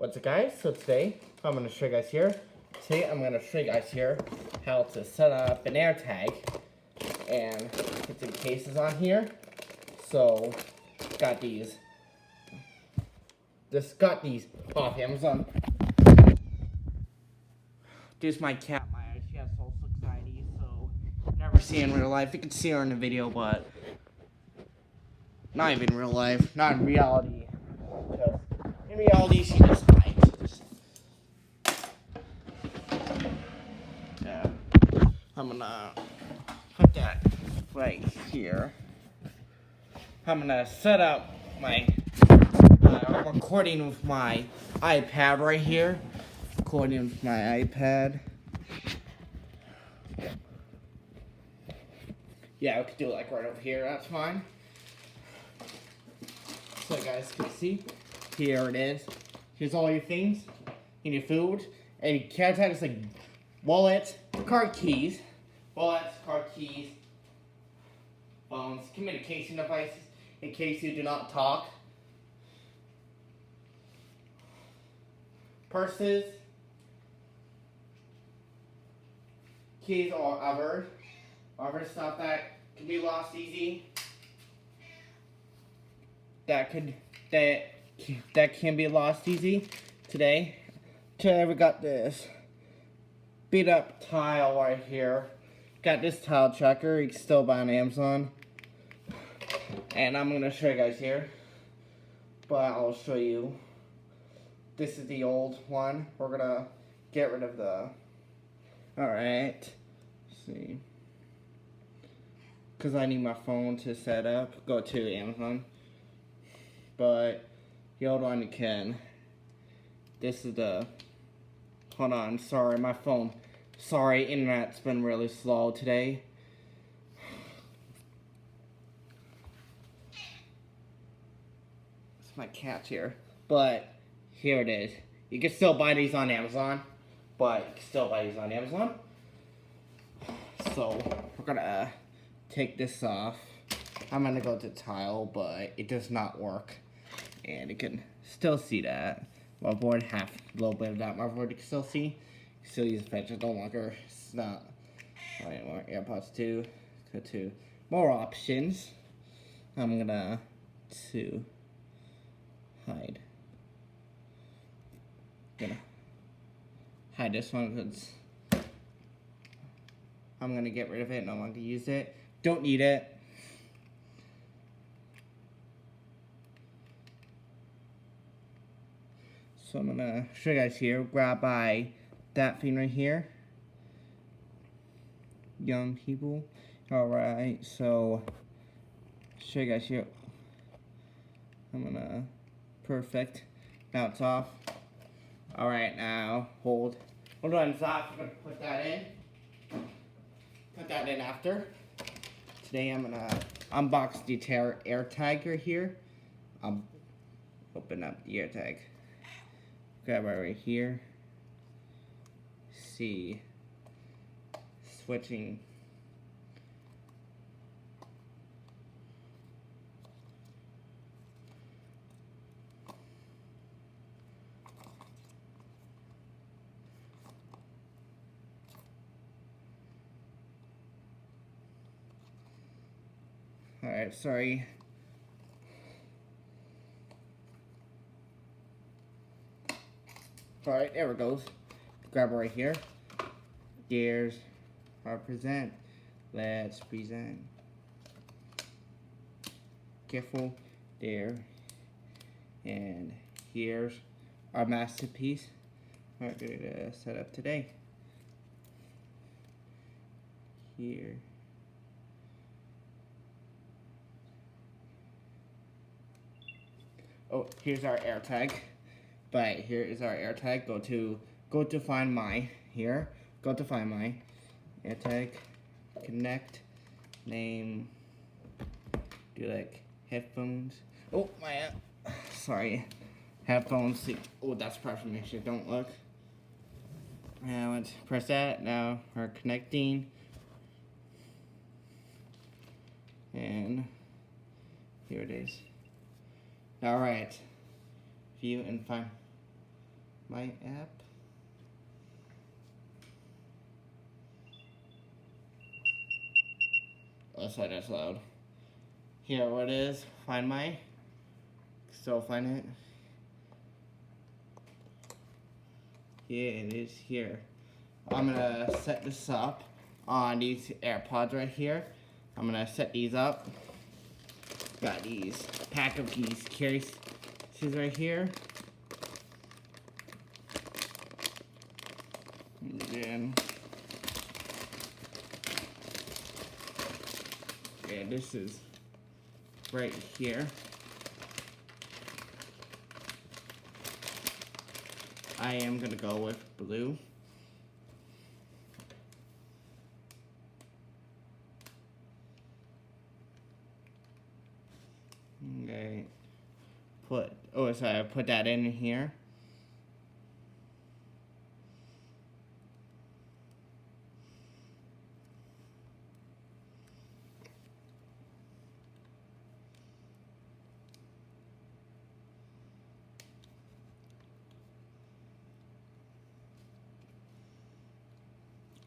What's up, guys? So today I'm gonna show you guys here. How to set up an AirTag and put some cases on here. So got these. Just got these off Amazon. There's my cat, Maya. She has social anxiety, so never see her in real life. You can see her in the video, but not even in real life, not in reality. Because in reality, she just hides. Yeah. I'm gonna put that right here. I'm gonna set up my recording with my iPad right here. Recording with my iPad. Yeah, we could do it like right over here. That's fine. So you guys can see, here it is. Here's all your things and your food. And your carry tag is like wallet, card keys, phones, communication devices in case you do not talk, purses, keys, or other stuff that can be lost easy. That can be lost easy today. Today we got this beat up tile right here. Got this tile checker. You can still buy on Amazon. And I'm gonna show you guys here. But I'll show you. This is the old one. We're gonna get rid of the. Alright. See. Because I need my phone to set up. Go to Amazon. But the old one you can. This is the. Hold on, sorry, my phone. Sorry, internet's been really slow today. It's my cat here. But here it is. You can still buy these on Amazon. So we're gonna take this off. I'm gonna go to tile, but it does not work. And you can still see that. Motherboard, a little bit of that motherboard you can still see. You can still use the fetcher, no longer. It's not anymore. AirPods 2. Go to more options. I'm gonna hide. Gonna hide this one because I'm gonna get rid of it. No longer use it. Don't need it. So I'm gonna show you guys here. Grab by that thing right here. Young people. Alright, so show you guys here. I'm gonna perfect. Now it's off. Alright, now hold on, it's off. I'm gonna put that in. Put that in after. Today I'm gonna unbox the AirTag right here. Open up the AirTag. Grab it right here. See. Switching. Alright, sorry. Alright, there it goes. Grab it right here. There's our present. Let's present. Careful. There. And here's our masterpiece. We're going to set up today. Here. Oh, here's our AirTag. But here is our AirTag. Go to Find My here. Go to Find My AirTag. Connect. Name. Do like headphones. Oh my. Sorry. Headphones. Oh, that's pressure. Make sure don't look. Now let's press that. Now we're connecting. And here it is. Alright. View and find. my app. Oh, sorry, that's loud. Here, what it is? Find my. Still find it. Yeah, it is here. I'm gonna set this up on these AirPods right here. I'm gonna set these up. Got these pack of these cases right here. And then, yeah, this is right here. I am gonna go with blue. Okay. I put that in here.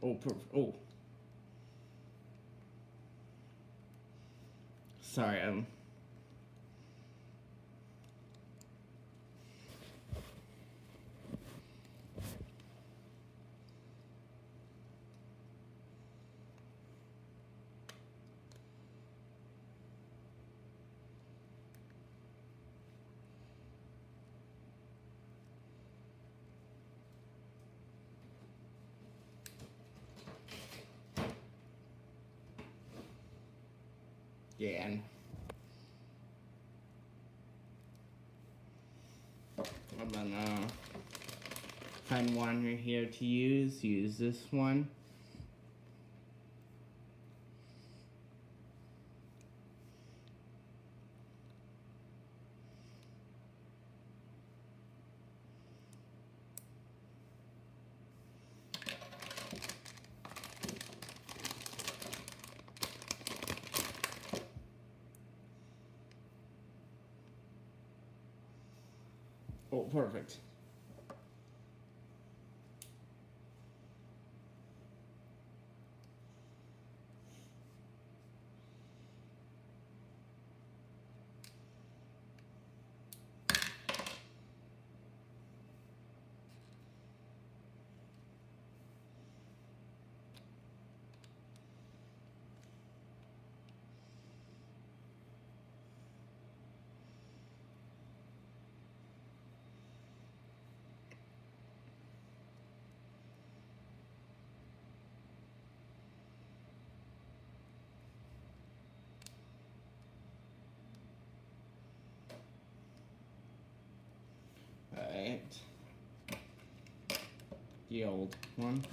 Oh, perfect. Oh. Sorry, yeah, and I'm gonna find one right here to use. Use this one. Oh, perfect. Alright. The old one.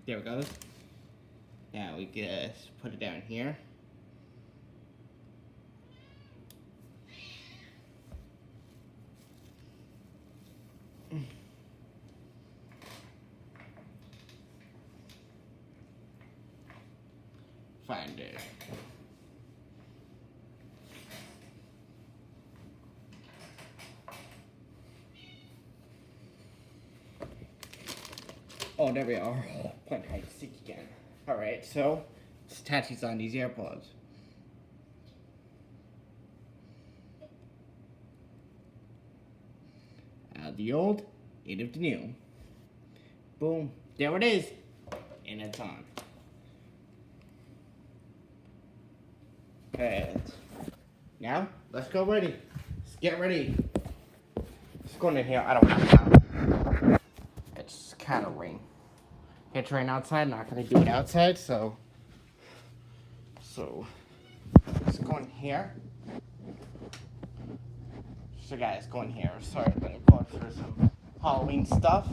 There it goes. Now we just put it down here. Find it. Oh, there we are. Playing hide and seek again. Alright, so let's attach these on these AirPods. Out of the old, in of the new. Boom. There it is. And it's on. And now, let's go ready. Let's get ready. Let's go in here. I don't have time. It's kind of rain. It's rain outside. Not going to do it outside, so let's go in here. So guys, go in here. Sorry, I'm going to go for some Halloween stuff.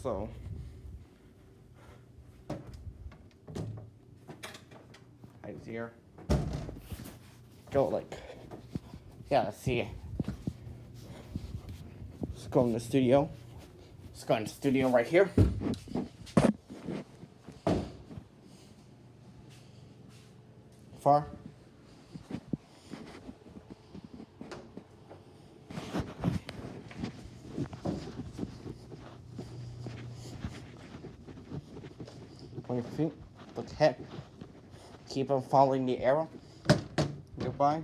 So hides here. Go like, yeah, let's see. Let's go in the studio. Let's go in the studio right here. Far. your feet. Look ahead. Keep on following the arrow. Goodbye.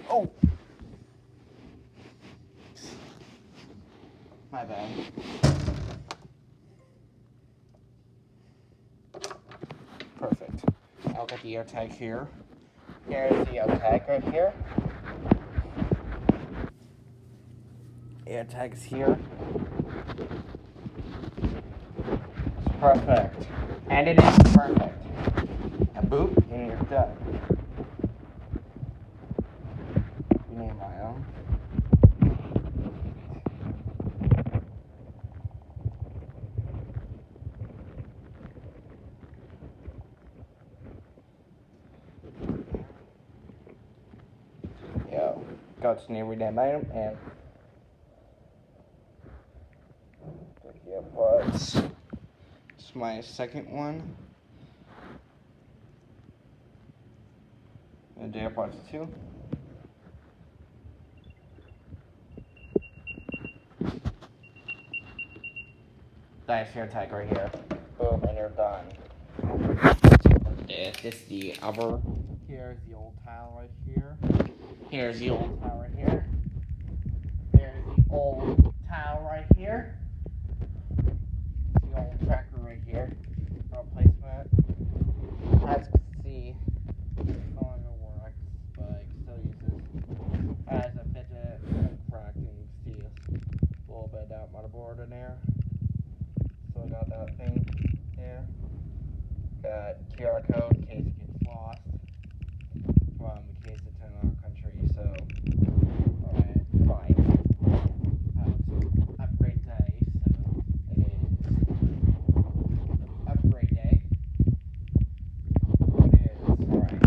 Oh! My bad. Perfect. I'll get the air tag here. Here's the air tag right here. Air tag's here. It's perfect. And it is perfect. A boot, and you're done. You need my own. Yo, go to the read that item and yeah, but it's my second one. And the AirPods 2. Nice hair tag right here. Boom, and you're done. This is the upper. Here's the old tile right here. Here's the old tile right here. There's the old tile right here. The old tracker right here. Replacement. As you can see, no longer works, but it still uses as a fidget and crack, and you can see a little bit of that motherboard in there. So I got that thing there. Got QR code in case it gets lost from the case it's in our country. So, alright, fine. Upgrade day, so it is upgrade day. It is, alright.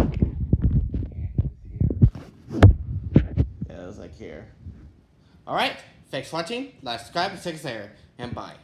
And it's here. Yeah, it was like here. Alright, thanks for watching. Like, subscribe, and take care, and bye.